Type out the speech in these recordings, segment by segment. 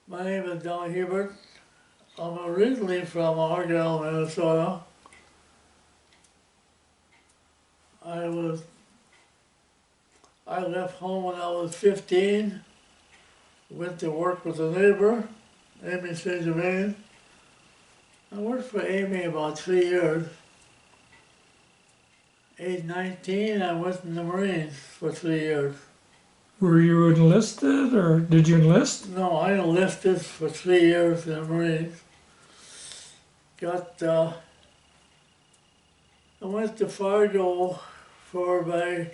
My name is Hebert. I'm originally from Argyle, Minnesota. I was I left home when I was 15. Went to work with a neighbor, Amy St. Germain. I worked for Amy about 3 years. Age 19, I went in the Marines for 3 years. Were you enlisted or did you enlist? No, I enlisted for 3 years in the Marines. I went to Fargo for my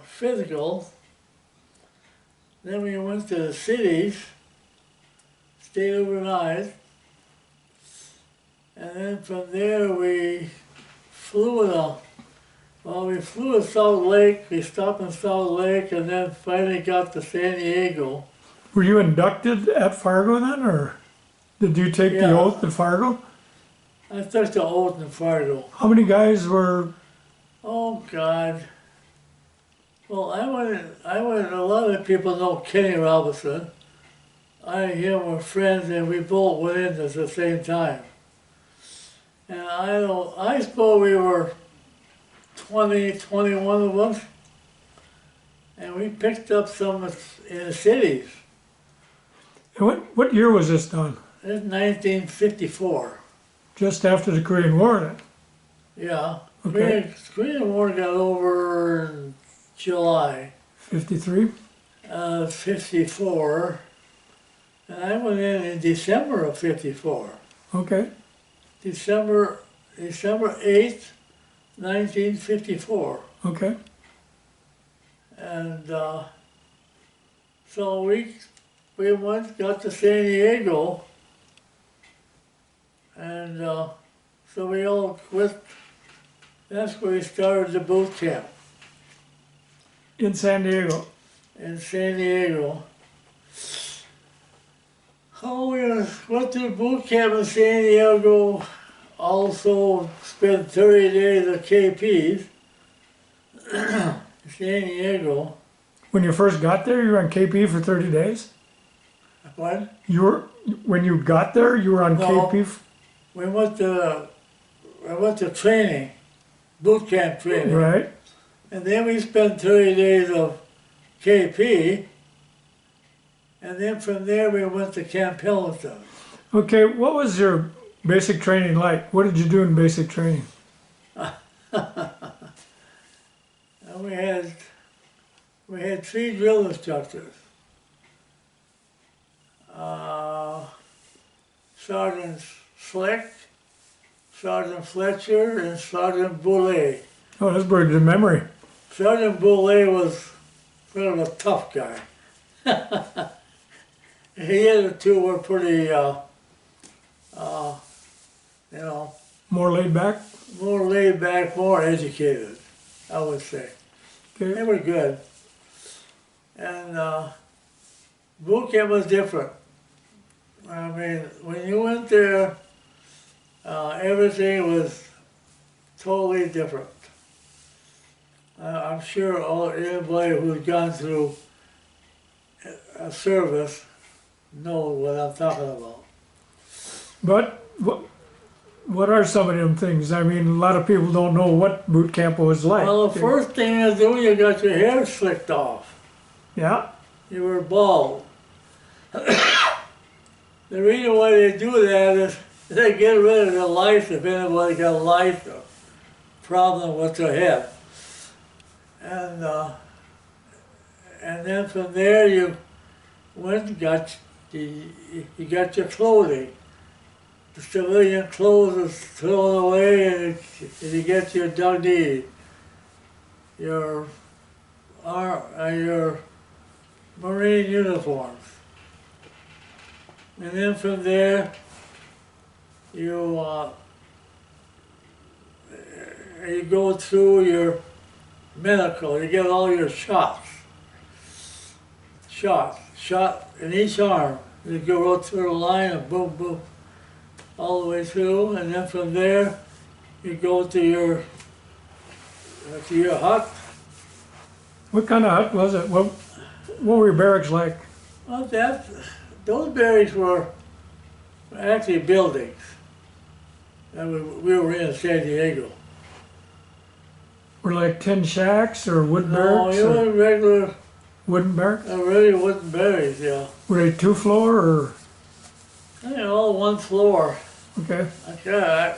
physical. Then we went to the cities, stayed overnight, and then from there we flew we flew to Salt Lake, we stopped in Salt Lake, and then finally got to San Diego. Were you inducted at Fargo then, or did you take the oath at Fargo? I took the oath in Fargo. How many guys were? Oh God. Well, a lot of people know Kenny Robinson. Him were friends, and we both went in at the same time. And I suppose we were 20, 21 of us, and we picked up some in the cities. What year was this done? This is 1954. Just after the Korean War then? Yeah. Okay. Korean War got over in July. 53? 54. And I went in December of 54. Okay. December 8th, 1954. Okay. And so we got to San Diego, and so we all quit. That's where we started the boot camp. In San Diego? In San Diego. Oh, we went to the boot camp in San Diego, also spent 30 days at KP's in San Diego. When you first got there, you were on KP for 30 days? What? When you got there, you were on KP? I went to training, boot camp training. Right. And then we spent 30 days of KP, and then from there we went to Camp Pendleton. Okay, what was your basic training like? What did you do in basic training? And we had 3 drill instructors. Sergeant Slick, Sergeant Fletcher, and Sergeant Boulay. Oh, that's pretty good memory. Sergeant Boulay was sort of a tough guy. He and the two were pretty, More laid back? more laid back, more educated, I would say. Okay. They were good. And boot camp was different. I mean, when you went there, everything was totally different. I'm sure anybody who's gone through a service knows what I'm talking about. But what are some of them things? I mean, a lot of people don't know what boot camp was like. Well, the first thing you do, you got your hair slicked off. Yeah? You were bald. The reason why they do that is they get rid of the lice if anybody got lice or problem with their head. And then from there you went and got your clothing. The civilian clothes is thrown away, and you get your dundee, your Marine uniforms. And then from there, you go through your medical. You get all your shots in each arm. You go right through the line and boom, boom, all the way through. And then from there, you go to your hut, What kind of hut was it? What were your barracks like? Well, those barracks were actually buildings. And we were in San Diego. Were like tin shacks or wood No, barracks? it Or was regular, wooden barracks? really wooden barracks, yeah. Were they 2-floor or? You know, one floor. Okay. I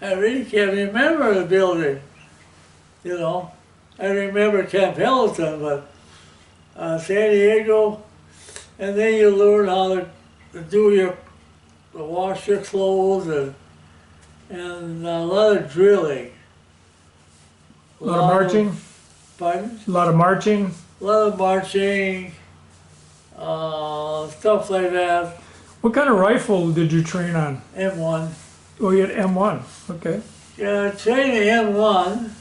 really can't remember the building. You know, I remember Camp Pendleton, but San Diego, and then you learn how to wash your clothes and a lot of drilling. A lot of marching? Pardon? A lot of marching? A lot of marching, stuff like that. What kind of rifle did you train on? M1. Oh, you had M1. Okay. Yeah, training M1.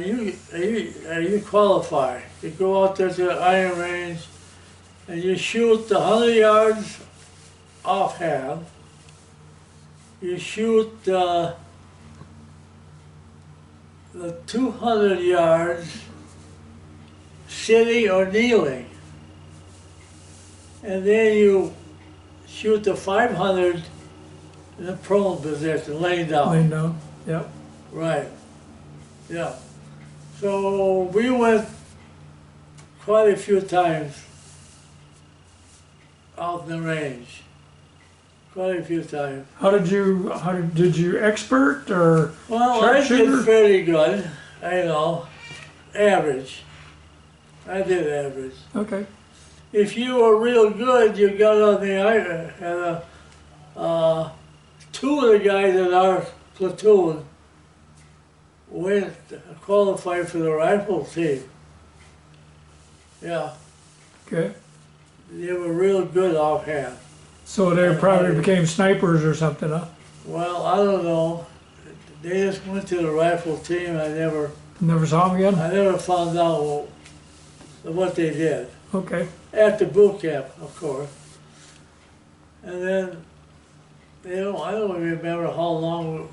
You qualify. You go out there to the iron range and you shoot the 100 yards offhand. You shoot the 200 yards sitting or kneeling. And then you shoot the 500 in the prone position, laying down. Laying down. Yep. Right. Yeah. So we went quite a few times out in the range. Quite a few times. Did you expert or Well, I sharpshooter? did fairly good. I know. Average. I did average. Okay. If you were real good, you got on the iron. And two of the guys in our platoon went qualified for the rifle team. Yeah, Okay. they were real good offhand. So they probably became snipers or something, huh? Well, I don't know. They just went to the rifle team. Never saw them again? I never found out what they did. Okay. After boot camp, of course. And then, I don't remember how long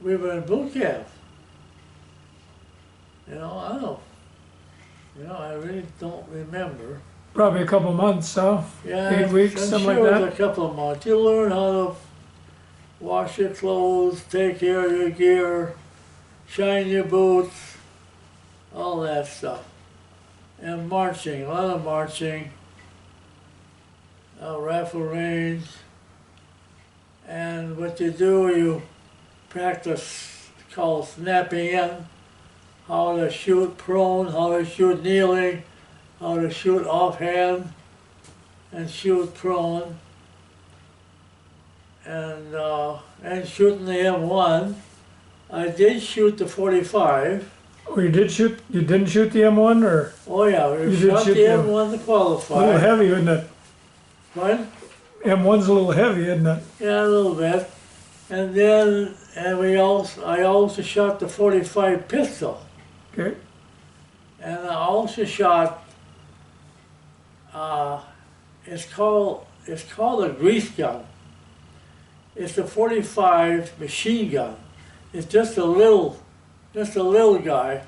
we were in boot camp. I don't know. I really don't remember. Probably a couple months, huh? Yeah, 8 weeks, I'm something sure like it was that? a couple of months. You learn how to wash your clothes, take care of your gear, shine your boots, all that stuff. And marching, a lot of marching, rifle range. And what you do, you practice called snapping in, how to shoot prone, how to shoot kneeling, how to shoot offhand and shoot prone. And shooting the M1. I did shoot the 45. Oh, you did shoot? You didn't shoot the M1 or? Oh yeah, we You did shot shoot the the M1 to A qualify. little heavy, isn't it? What? M1's a little heavy, isn't it? Yeah, a little bit. And then, I also shot the 45 pistol. Okay. And I also shot, it's called a grease gun. It's a 45 machine gun. It's just a little guy.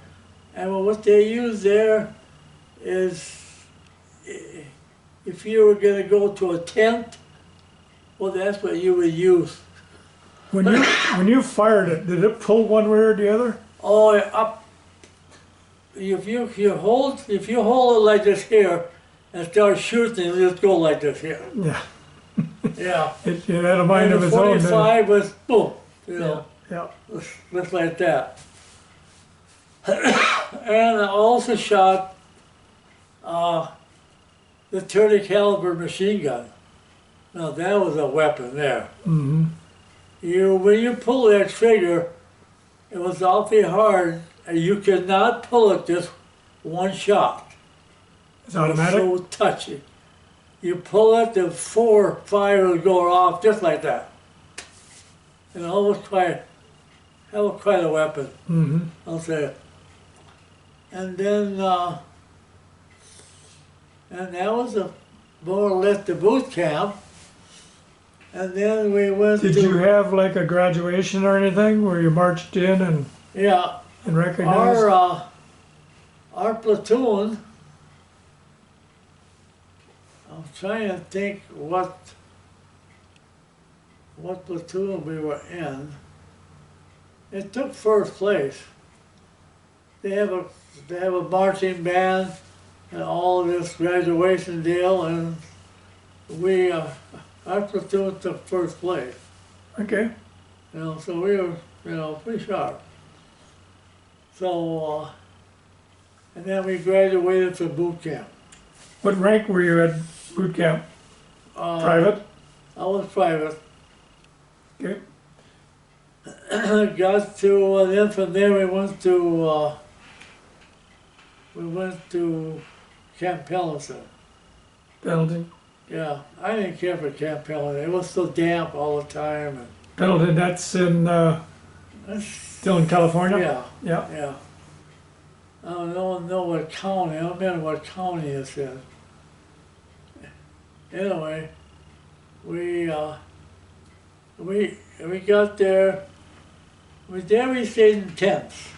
And what they use there is, if you were going to go to a tent, well, that's what you would use. When you fired it, did it pull one way or the other? Oh, up. If you hold it like this here and start shooting, you just go like this here. Yeah. Yeah. It had a mind And of the its own. didn't it? 45 was boom, know, Yeah. just like that. And I also shot the 30 caliber machine gun. Now that was a weapon there. Mm-hmm. When you pull that trigger, it was awfully hard, and you could not pull it just one shot. It's automatic? It was so touchy. You pull it, the 4 or 5 would go off just like that. It was quite a weapon, Mm-hmm. I'll say. And then, and that was more or less the boot camp. And then we went Did to, you have like a graduation or anything where you marched in yeah, and recognized? our platoon, I'm trying to think what platoon we were in. It took first place. They have a marching band and all this graduation deal, and we our platoon took first place. Okay. You know, so we were, pretty sharp. So and then we graduated from boot camp. What rank were you at boot camp? Private? I was private. Okay. Got to then from there we went to Camp Pendleton. Pendleton. Yeah, I didn't care for Camp Pendleton. It was so damp all the time. And Pendleton, that's in, still in California? yeah, Yeah. yeah. I don't know what county. I don't remember what county it's in. Anyway, we got there. We stayed in tents.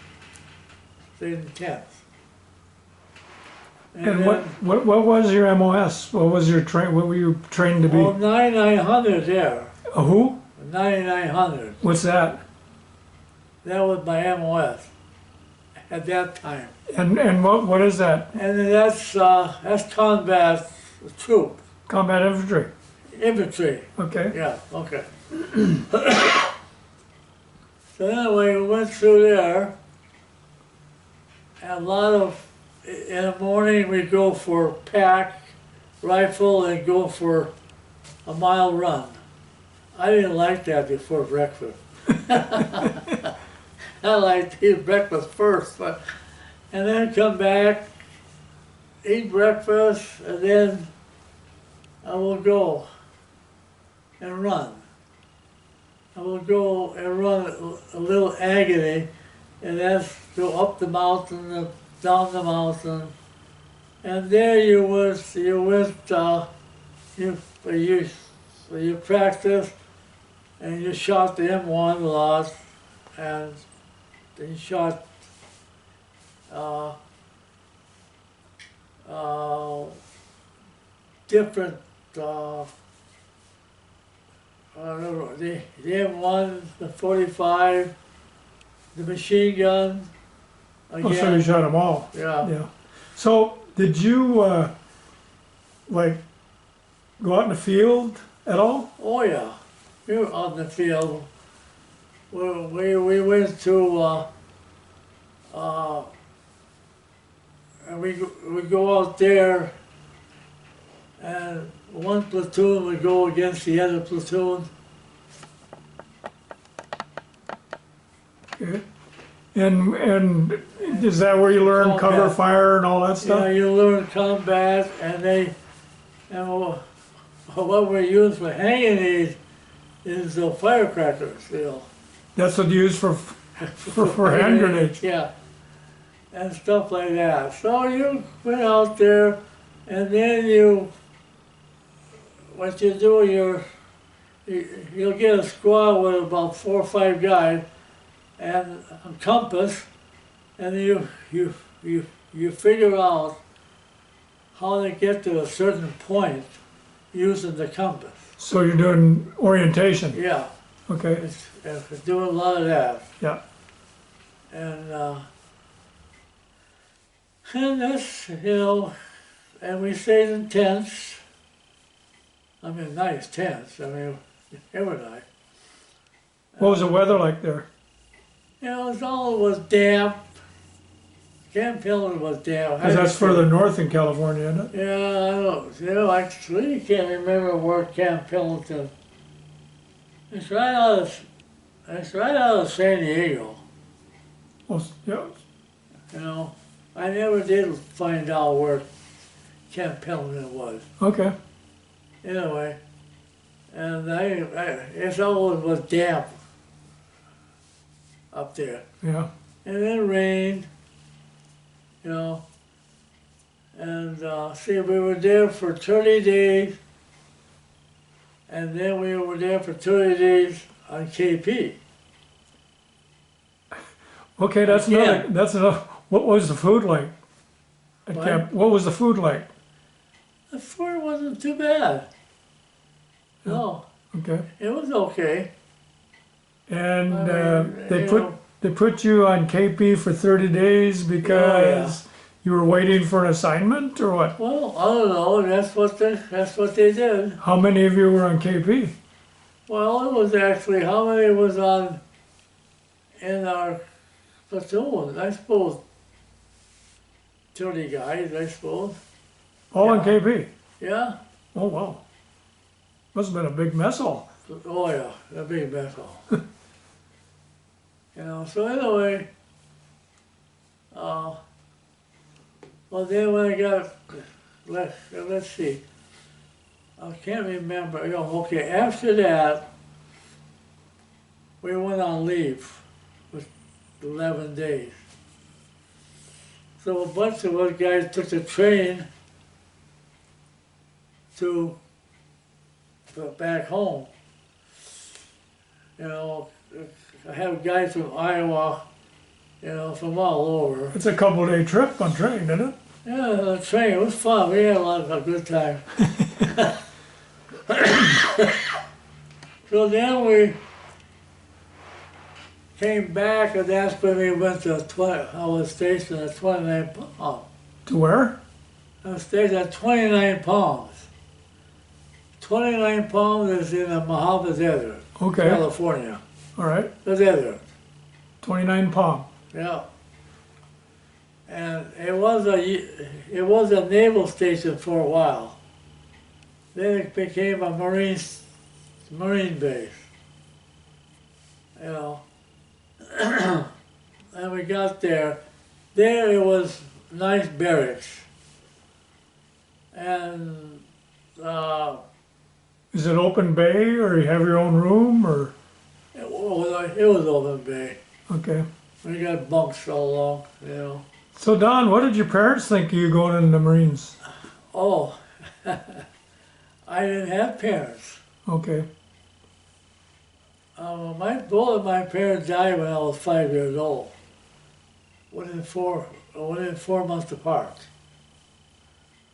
And then, what was your MOS? What was your what were you trained to be? Oh, 9900 there. A who? 9900. What's that? That was my MOS at that time. And what is that? And then that's combat troop. Combat infantry. Infantry. Okay. Yeah, okay. So anyway, we went through there. And in the morning we go for pack, rifle, and go for a mile run. I didn't like that before breakfast. I liked to eat breakfast first, and then come back, eat breakfast, and then I will go and run. I will go and run a little agony, and that's go up the mountain, and down the mountain, and there you practice, and you shot the M1 a lot, and you shot different the M1, the 45, the machine gun. Again. Oh, so you shot them all. Yeah. Yeah. So did you like go out in the field at all? Oh yeah, we were on the field. We went to and we go out there, and one platoon would go against the other platoon. Okay. And is that where you learn cover Combat. fire and all that Yeah, stuff? you learn combat, what we use for hanging these is the firecrackers, That's what you use for hand grenades. Yeah, and stuff like that. So you went out there, and then what you do, you'll get a squad with about 4 or 5 guys, and a compass, and you figure out how to get to a certain point using the compass. So you're doing orientation. Yeah, Okay. it's doing a lot of that. Yeah. And that's, and we stayed in tents. I mean, nice tents. I mean, it was nice. What was the weather like there? It was damp. Camp Pendleton was damp. Because that's further north in California, isn't it? Yeah, I don't. I really can't remember where Camp Pendleton. It's right out of San Diego. Well, yeah. I never did find out where Camp Pendleton was. Okay. Anyway, and it always was damp up there. Yeah. And then rained, and we were there for 30 days, and then we were there for 30 days on KP. Okay, that's Again. another, what was the food like? At What? camp, what was the food like? The food wasn't too bad. No, Okay. it was okay. And I mean, they you put know, they put you on KP for 30 days because you were waiting for an assignment or what? well, I don't know. That's what they did. How many of you were on KP? Well, it was actually how many was on in our platoon? I suppose 30 guys. I suppose. All on Yeah. KP? Yeah. Oh, wow. Must have been a big mess hall. Oh yeah, a big vessel. So anyway, well then when I got, let's see, I can't remember, okay, after that, we went on leave with 11 days. So a bunch of us guys took the train to back home. I have guys from Iowa, from all over. It's a couple-day trip on train, isn't it? Yeah, the train was fun. We had a good time. So then we came back, and that's when we went to I was stationed at 29 Palms. To where? I was stationed at 29 Palms. 29 Palms is in the Mojave Desert, Okay. California. All right. The desert. 29 Palm. Yeah. And it was a naval station for a while. Then it became a marine base. And we got there. There it was nice barracks. And Is it open bay or you have your own room or? it was open bay. Okay. We got bunks all along, So Don, what did your parents think of you going in the Marines? Oh, I didn't have parents. Okay. Both of my parents died when I was 5 years old. Within 4 months apart.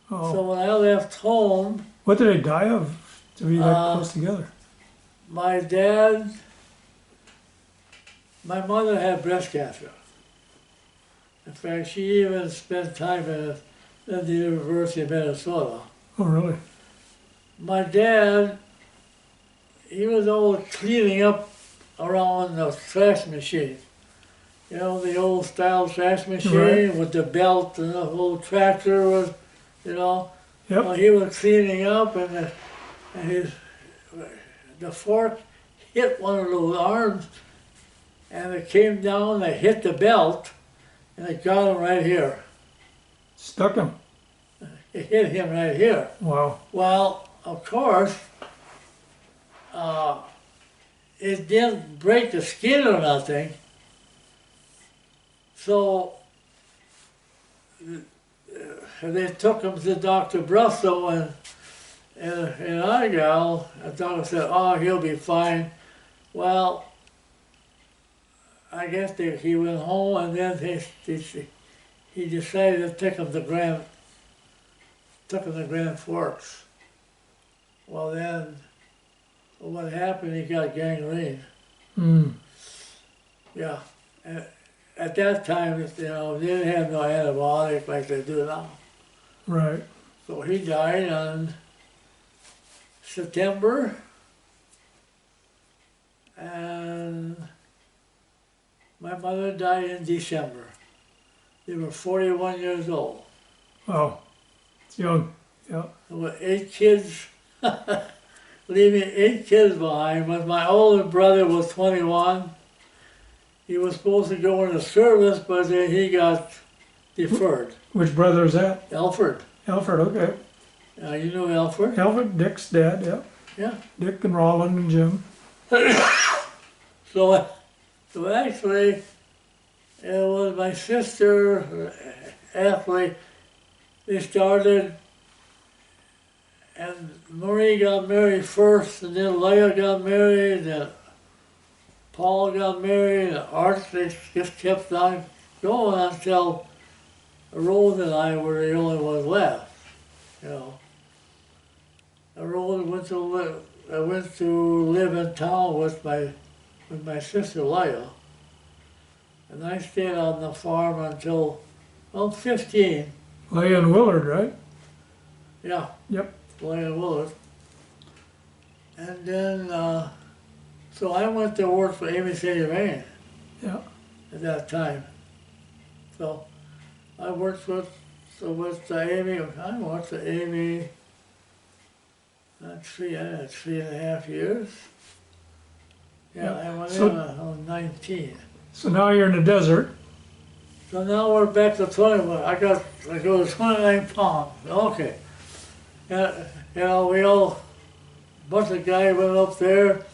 Oh. So when I left home, What did they die of to be that close together? my mother had breast cancer. In fact, she even spent time at the University of Minnesota. Oh, really? My dad, he was always cleaning up around the trash machine. The old style trash machine Right. with the belt and the whole tractor was, Yep. Well, he was cleaning up and the fork hit one of those arms and it came down and it hit the belt and it got him right here. Stuck him. It hit him right here. Wow. Well, of course, it didn't break the skin or nothing. So they took him to Dr. Brusso in Argyle. The doctor said, "Oh, he'll be fine." Well, I guess he went home and then he decided to take him to Grand Forks. Well, then what happened? He got gangrene. Mm. Yeah. And at that time, they didn't have no antibiotic like they do now. Right. So he died on September, and my mother died in December. They were 41 years old. Wow. It's young. Yeah. There were 8 kids, leaving 8 kids behind. When my older brother was 21, he was supposed to go into service, but then he got deferred. Which brother is that? Alfred. Alfred, okay. You know Alfred? Alfred, Dick's dad, yeah. Yeah. Dick and Roland and Jim. So actually, it was my sister, Ashley, they started and Marie got married first, and then Leah got married, and Paul got married, and Art, they just kept on going until Rose and I were the only ones left, you know. And Rose I went to live in town with my sister Leah, and I stayed on the farm until, well, 15. Leah and Willard, right? Yeah, Yep. Leah Willard. And then, so I went to work for MCAVMP Yeah. at that time. So I worked with Amy, I worked with Amy, I had 3.5 years. Yeah, Yeah. I went So- in when I was 19. So now you're in the desert. So now we're back to 21. I go to 29 pounds. Okay. Yeah, you know, we all, bunch of guys went up there,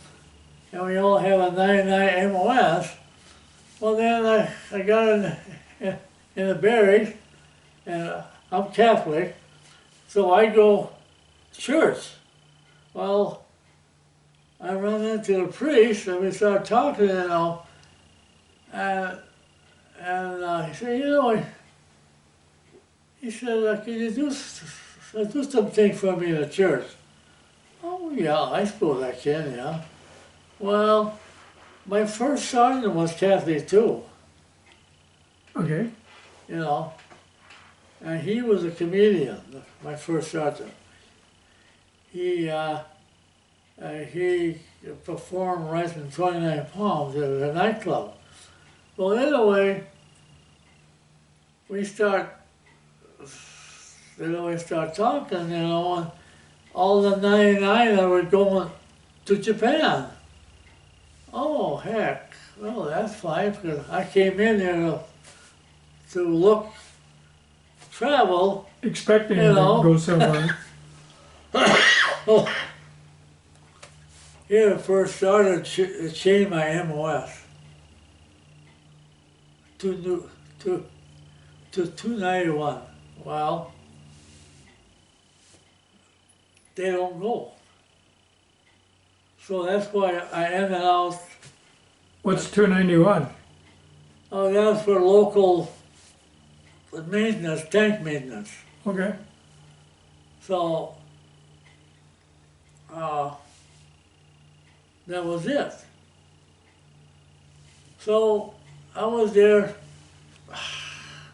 and we all have a 99 MOS. Well, then I got in the barracks, and I'm Catholic, so I go to church. Well, I run into the priest, and we start talking, you know, and he said, you know, he said, can you do something for me in the church? Oh, yeah, I suppose I can, yeah. Well, my first sergeant was Catholic too, Okay. you know, and he was a comedian, my first sergeant. He performed right in 29 Palms at a nightclub. Well, anyway, we start talking, you know, and all the 99 were going to Japan. Oh, heck, well, that's fine, because I came in there to travel. Expecting You know. to go somewhere. Oh, here first started to change my MOS to 291. Well, they don't go. So that's why I ended out, What's 291? oh, that's for local maintenance, tank maintenance. Okay. So, that was it. So, I was there,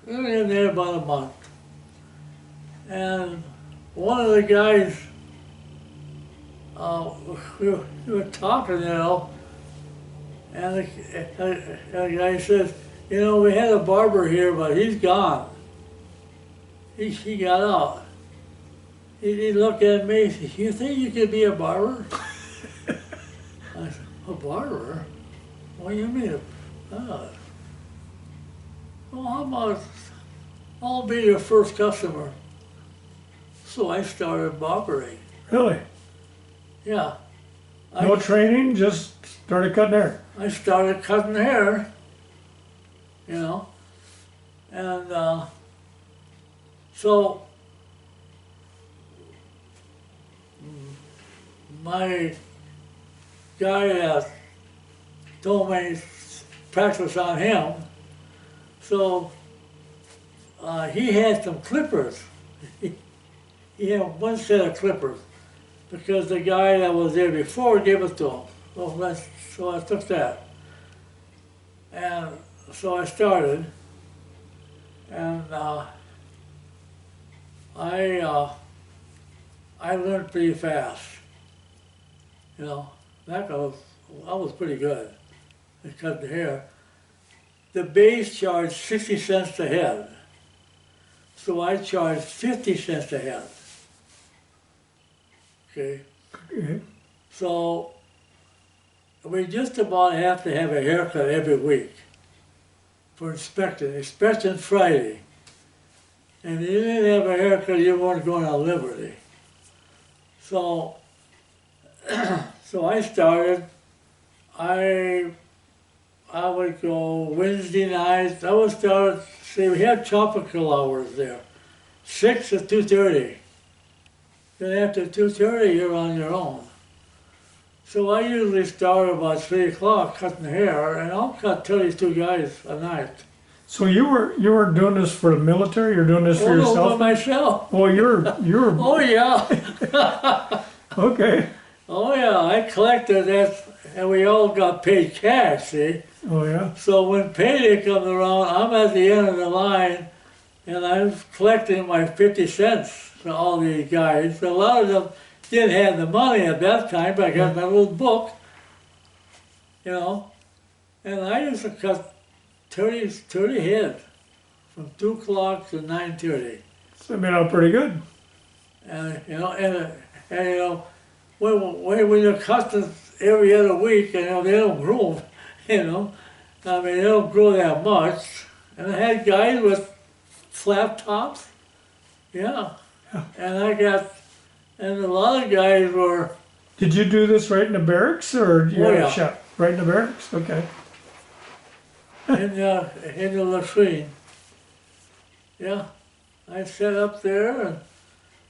we were in there about a month. And one of the guys, we were talking, you know, and the guy says, you know, we had a barber here, but he's gone. He got out. He looked at me, he said, you think you could be a barber? I said, a barber? What do you mean? Well, how about, I'll be your first customer. So I started barbering. Really? Yeah. No training, just started cutting hair. I started cutting hair, you know, and so my guy told me practice on him, so he had some clippers. He had one set of clippers because the guy that was there before gave it to him. So I took that. And so I started, and I learned pretty fast. You know, I was pretty good at cutting the hair. The base charged 60 cents a head, so I charged 50 cents a head. Okay, Okay. so we just about have to have a haircut every week for inspection. Inspection Friday. And if you didn't have a haircut, you weren't going to Liberty. So, so I started. I would go Wednesday nights. I would start. See, we had tropical hours there, 6 to 2:30. Then after 2:30, you're on your own. So I usually start about 3 o'clock cutting hair, and I'll cut 32 guys a night. So you weren't doing this for the military, you're doing this for Oh, no, yourself? for myself. Oh, you're Oh, yeah. okay. Oh, yeah. I collected that, and we all got paid cash, see? Oh yeah. So when payday comes around, I'm at the end of the line, and I'm collecting my 50 cents for all these guys. A lot of them didn't have the money at that time, but I got my little book, you know, and I used to cut 30 head from 2 o'clock to 9:30. So it made out pretty good. And, you know, and you know, when you're cutting every other week, you know, they don't grow, you know. I mean, they don't grow that much. And I had guys with flat tops, yeah. And a lot of guys were, Did you do this right in the barracks, or you Oh, had a yeah. shop right in the barracks? Okay. in the latrine. Yeah, I sat up there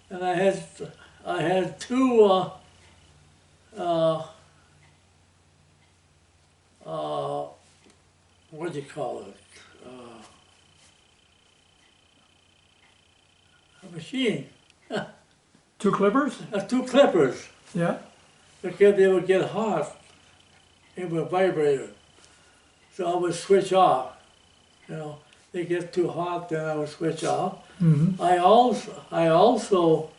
and I had two what do you call it? A machine, 2 clippers? two clippers, Yeah. because they would get hot. It would vibrate. So I would switch off. You know, they get too hot, then I would switch off. Mm-hmm. I also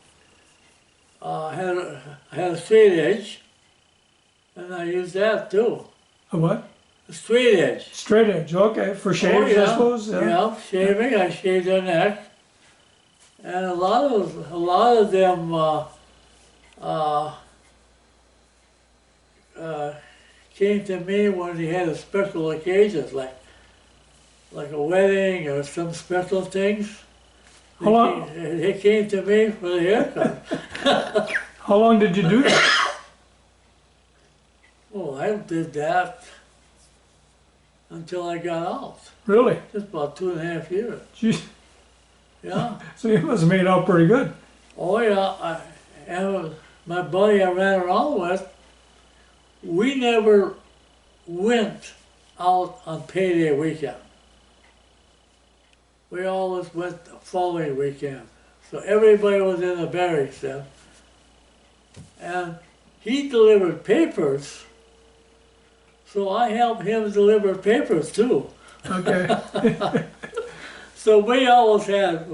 had a straight edge, and I used that too. A what? A straight edge. Straight edge. Okay, for shaves, I suppose. Yeah, shaving. I shaved their neck, and a lot of them came to me when they had a special occasions, like a wedding or some special things. How long? They came to me for the haircut. How long did you do that? Oh, I did that until I got out. Really? Just about 2.5 years. Jeez. Yeah. So you must have made out pretty good. Oh yeah. And my buddy I ran around with, we never went out on payday weekend. We always went the following weekend. So everybody was in the barracks then. And he delivered papers, so I helped him deliver papers too. Okay. So we always had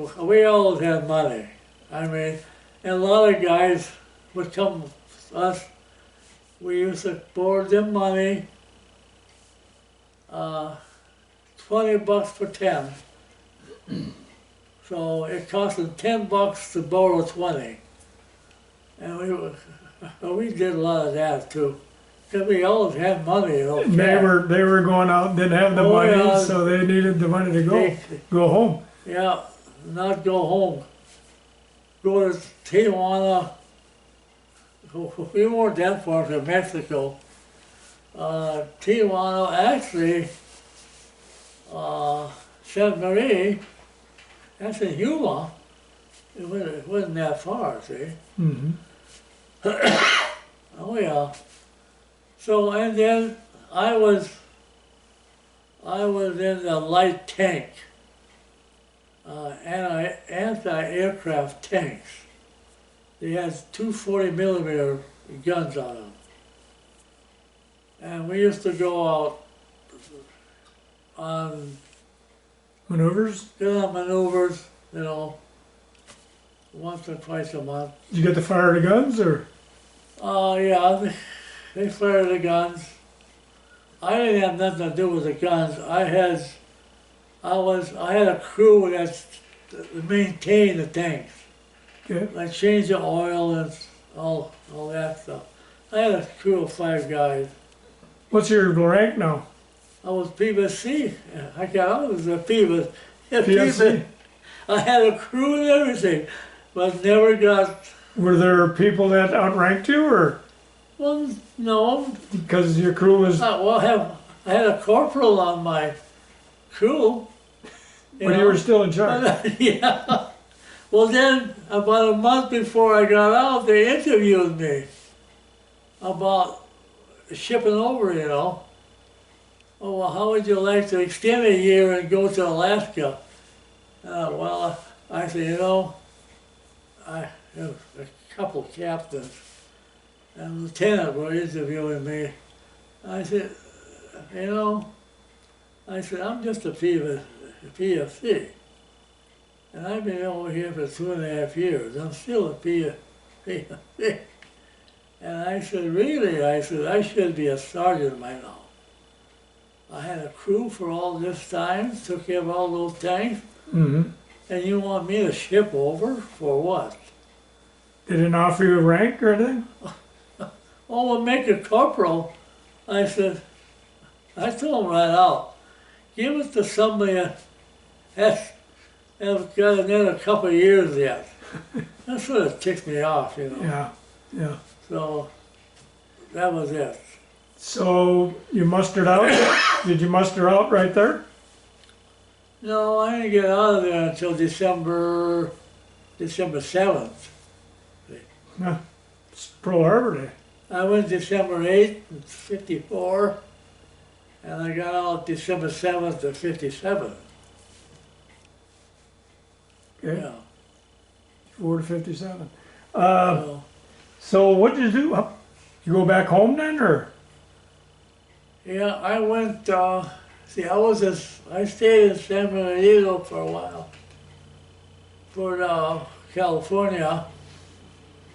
money. I mean, and a lot of guys would come to us. We used to borrow them money, $20 for 10. So it cost them $10 to borrow 20. And we did a lot of that too. Because we always had money, you know. They were going out, didn't have the Oh, money, yeah. so they needed the money to go home. Yeah, not go home. Go to Tijuana. We weren't that far from Mexico. Tijuana, actually, Santa Maria, that's in Yuma. It wasn't that far, see? Mm-hmm. Oh yeah. So, and then I was in the light tank, anti-aircraft tanks. They had 240mm guns on them. And we used to go out on Maneuvers? maneuvers, you know, once or twice a month. Did you get to fire the guns, or? Yeah, they fired the guns. I didn't have nothing to do with the guns. I had a crew that maintained the tanks. Okay. Like change the oil and all that stuff. I had a crew of 5 guys. What's your rank now? I was PVC. I got out as a PVC. PSC? I had a crew and everything, but never got. Were there people that outranked you, or Well, no. because your crew was? Well, I had a corporal on my crew. But you were still in charge. Yeah. Well, then, about a month before I got out, they interviewed me about shipping over, you know. Oh, well, how would you like to extend a year and go to Alaska? Well, I said, you know, I have a couple captains and lieutenant were interviewing me. I said, you know, I said, I'm just a PFC. And I've been over here for 2.5 years. I'm still a PFC. And I said, really? I said, I should be a sergeant by now. I had a crew for all this time, took care of all those tanks, Mm-hmm. and you want me to ship over for what? They didn't offer you a rank or anything? Oh, we'll make a corporal. I said, I told him right out, give it to somebody that's got another couple of years yet. That sort of ticked me off, you know. Yeah, yeah. So that was it. So you mustered out? Did you muster out right there? No, I didn't get out of there until December 7th. Yeah. It's Pearl Harbor Day. I went December 8th, '54, and I got out December 7th of '57. Okay. Yeah. 4 to 57. So, So what did you do? You go back home then, or? yeah, I went, see, I stayed in San Bernardino for a while, for California,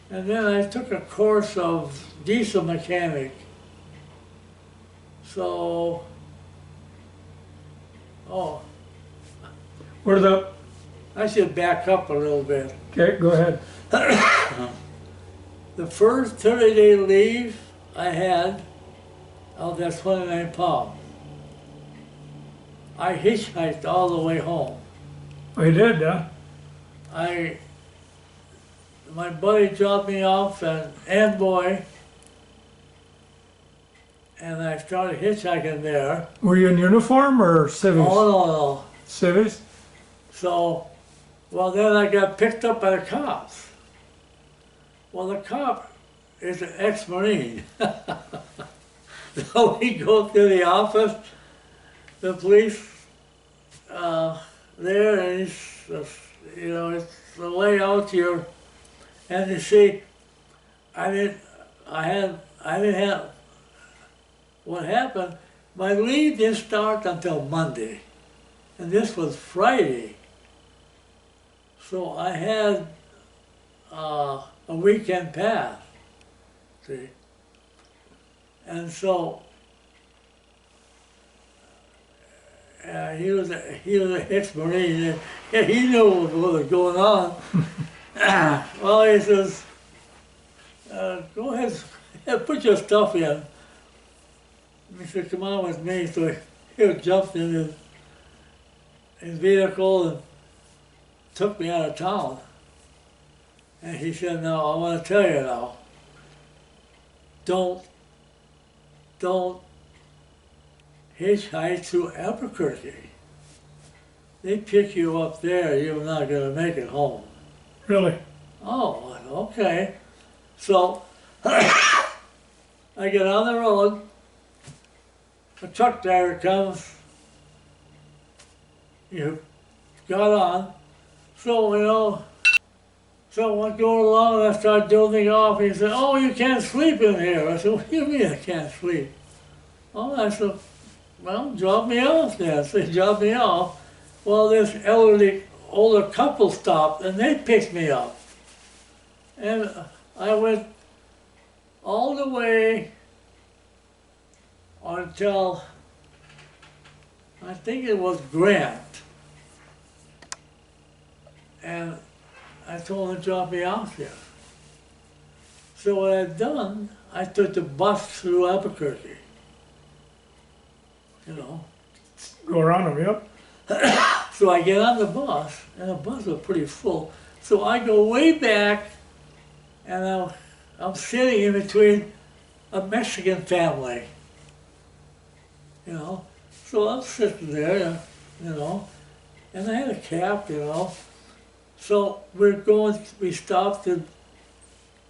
and then I took a course of diesel mechanic. So, Where the? I should back up a little bit. Okay, go ahead. The first 30-day leave I had, of that 29 pounds, I hitchhiked all the way home. Oh, you did, huh? My buddy dropped me off at Amboy, and I started hitchhiking there. Were you in uniform or civics? Oh, no. Civics? So, well, then I got picked up by the cops. Well, the cop is an ex-Marine. So we go to the office, the police there, and it's, you know, it's the layout here, and you see, what happened, my leave didn't start until Monday, and this was Friday. So I had a weekend pass, see? And so he was an ex-Marine, and he knew what was going on. Well, he says, go ahead, put your stuff in. He said, come on with me. So he jumped in his vehicle and took me out of town. And he said, no, I want to tell you now, don't hitchhike to Albuquerque. They pick you up there, you're not going to make it home. Really? Oh, okay. So I get on the road, a truck driver comes, you got on, so you know, so I'm going along and I start dozing off. He said, oh, you can't sleep in here. I said, what do you mean I can't sleep? Oh, I said, well, drop me off then. So he dropped me off. Well, this older couple stopped and they picked me up. And I went all the way until, I think it was Grant. And I told him to drop me off there. So what I'd done, I took the bus through Albuquerque. You know. Go around them, yep. So I get on the bus, and the bus was pretty full. So I go way back, and I'm sitting in between a Mexican family. You know. So I'm sitting there, you know, and I had a cap, you know. So we stopped at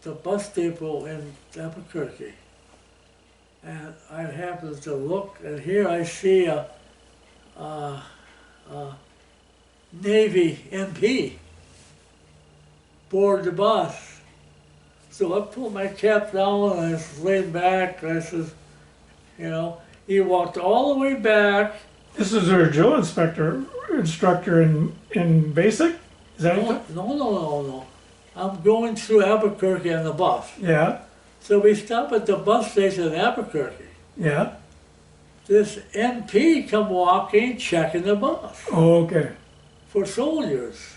the bus depot in Albuquerque. And I happened to look, and here I see a Navy MP board the bus. So I pulled my cap down and I laid back, and I says, you know, he walked all the way back. This is our drill instructor in basic? Is that what? No. I'm going through Albuquerque on the bus. Yeah, So we stop at the bus station in Albuquerque. yeah. This MP come walking, checking the bus Oh, okay. for soldiers.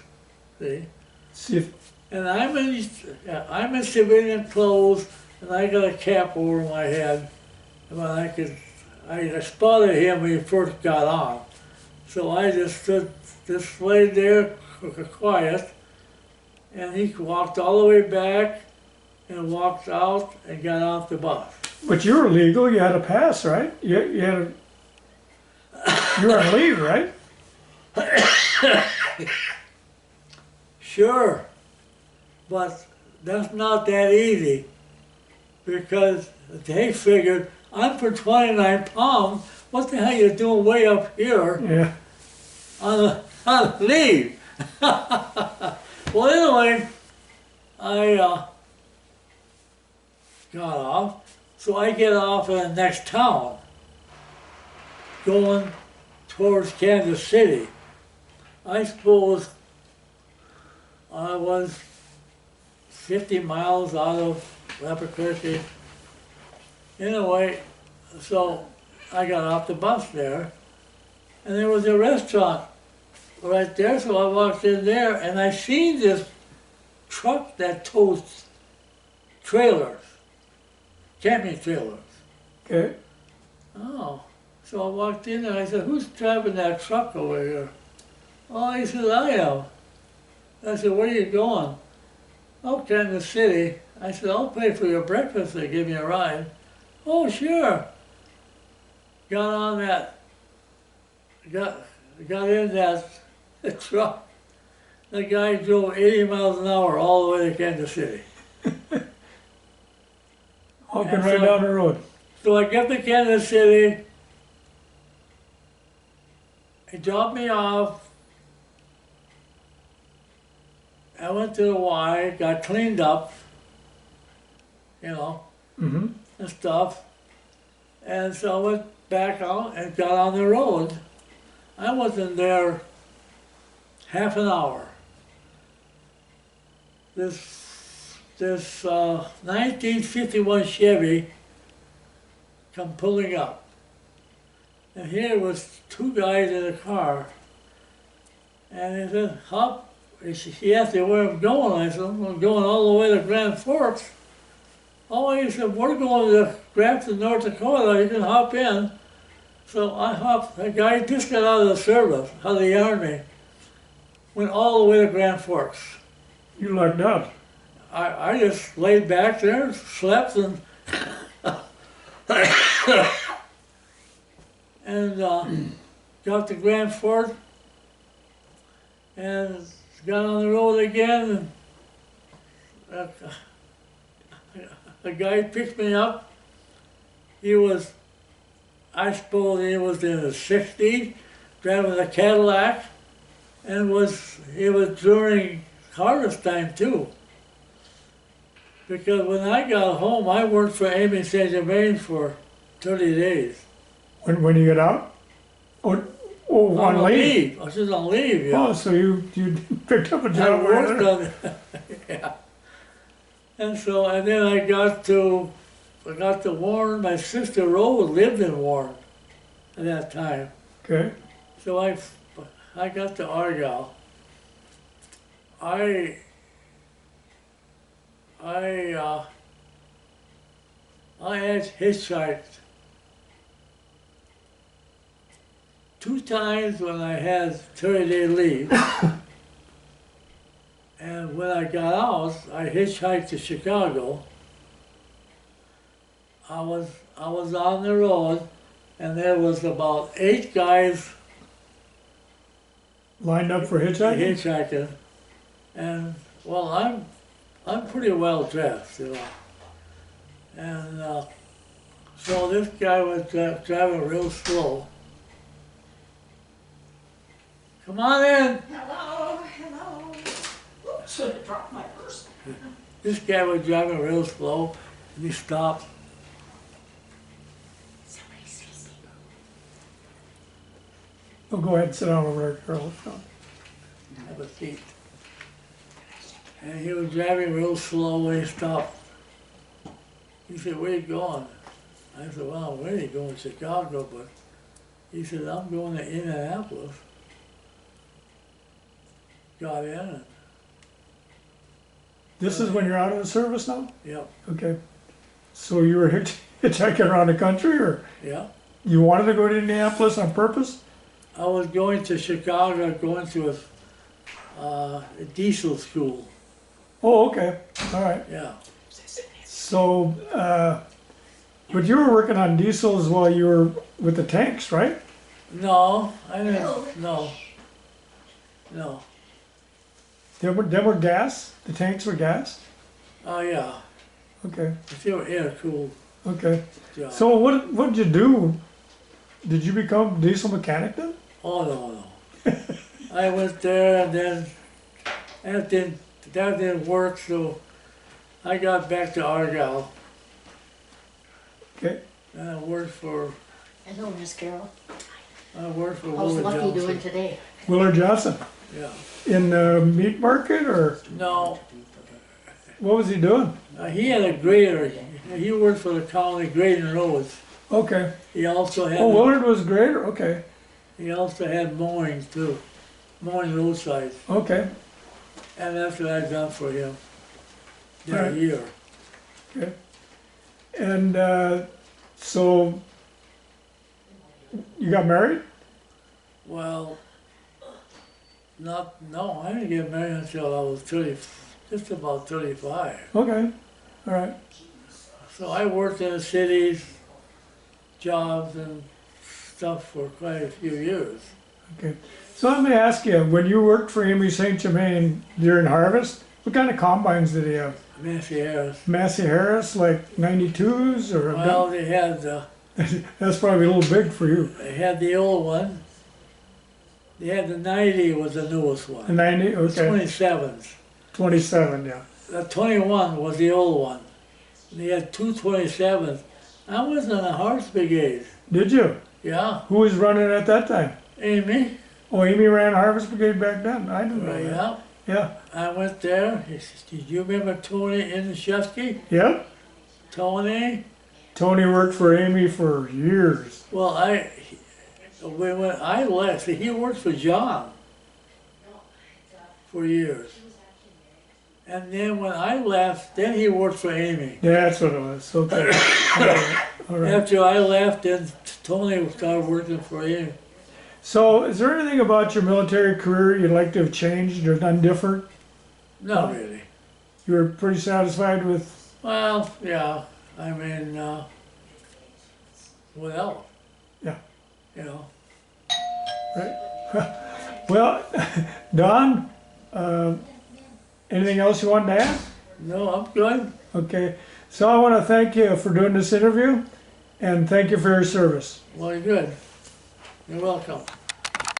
See? See if, And I'm in civilian clothes, and I got a cap over my head. And when I spotted him when he first got on. So I just laid there quiet, and he walked all the way back and walked out and got off the bus. but you were legal, you had a pass, right? You were on leave, right? Sure, but that's not that easy, because they figured, I'm for 29 pounds, what the hell you doing way up here Yeah. on leave? Well, anyway, I got off, so I get off in the next town, going towards Kansas City. I suppose I was 50 miles out of Albuquerque. Anyway, so I got off the bus there, and there was a restaurant right there, so I walked in there, and I seen this truck that tows trailers, camping trailers. Okay. Oh, so I walked in and I said, who's driving that truck over here? Oh, he said, I am. I said, where are you going? Oh, Kansas City. I said, I'll pay for your breakfast if they give me a ride. Oh, sure. Got on that, got in that truck. The guy drove 80 miles an hour all the way to Kansas City. Walking And right so- down the road. So I get to Kansas City. He dropped me off. I went to the Y, got cleaned up, you know, Mm-hmm. and stuff. And so I went back out and got on the road. I wasn't there half an hour. This 1951 Chevy come pulling up. And here was two guys in a car. And he said, hop. He asked me where I'm going. I said, I'm going all the way to Grand Forks. Oh, he said, we're going to Grafton, North Dakota. You can hop in. So I hopped. The guy just got out of the service, out of the Army. Went all the way to Grand Forks. You lucked out. I just laid back there, slept, and got to Grand Forks and got on the road again. And a guy picked me up. He was, I suppose he was in his 60s, driving a Cadillac, and he was during harvest time too. Because when I got home, I worked for Amy St. Germain for 30 days. When you get out? Oh, on leave. I was just on leave, yeah. Oh, so you picked up a I job worked right on it. Yeah. And then I got to Warren. My sister Rose lived in Warren at that time. Okay. So I got to Argyle. I had hitchhiked 2 times when I had 30-day leave. And when I got out, I hitchhiked to Chicago. I was on the road, and there was about 8 guys Lined up for hitchhiking? hitchhiking. And, well, I'm pretty well dressed, you know. And so this guy was driving real slow. Come on in. Hello, hello. Oops, should have dropped my purse. This guy was driving real slow, and he stopped. Somebody sees me. Oh, go ahead and sit down over there, Carol. Have a seat. And he was driving real slow when he stopped. He said, "Where you going?" I said, "Well, I'm really going to Chicago," but he said, "I'm going to Indianapolis." Got in and, This is when you're out of the service now? yep, Okay. So you were hitchhiking around the country, or yeah. you wanted to go to Indianapolis on purpose? I was going to Chicago, going to a diesel school, Oh, okay, all right. yeah. So, but you were working on diesels while you were with the tanks, right? No, I didn't, no. No, Them were gas? The tanks were gas? oh yeah, Okay, they were air cooled okay. jobs. So what did you do? Did you become diesel mechanic then? Oh, no. I went there and then that didn't work, so I got back to Argyle Okay, and I worked for Hello, Miss Carol. How's How's Lucky doing today? Willard Johnson. Yeah. In the meat market, or No, what was he doing? he had a grader. He worked for the county grading roads. Okay. He also had Oh, Willard was greater, okay, he also had mowing too, mowing roadsides, okay, and that's what I done for him. Did a Alright. year. okay. And, so, you got married? Well, no, I didn't get married until I was just about 35. Okay, all right. So I worked in the cities, jobs and stuff for quite a few years. Okay. So let me ask you, when you worked for Amy St. Germain during harvest, what kind of combines did he have? Massey Harris. Massey Harris, like 92s, or? Well, they had That's probably a little big for you. the old one. They had the 90 was the newest The one. 90, The okay, 27s. 27, yeah. The 21 was the old one. They had two 27s. I was in the horse brigade. Did you? Yeah, Who was running at that time? Amy. Oh, Amy ran Harvest Brigade back then, I didn't know that. Yeah, Yeah, I went there. He says, "Did you remember Tony Inishevsky?" yeah. Tony? Tony worked for Amy for years. Well, when I left, see, he worked for John for years. And then when I left, then he worked for Amy. Yeah, that's what it was, okay. All right, all right. After I left, then Tony started working for Amy. So, is there anything about your military career you'd like to have changed or done different? Not really. You were pretty satisfied with? Well, yeah, I mean, what else? Yeah. You know, Right. Well, Don, anything else you wanted to add? no, I'm good. Okay, so I want to thank you for doing this interview, and thank you for your service. Well, you're good. You're welcome.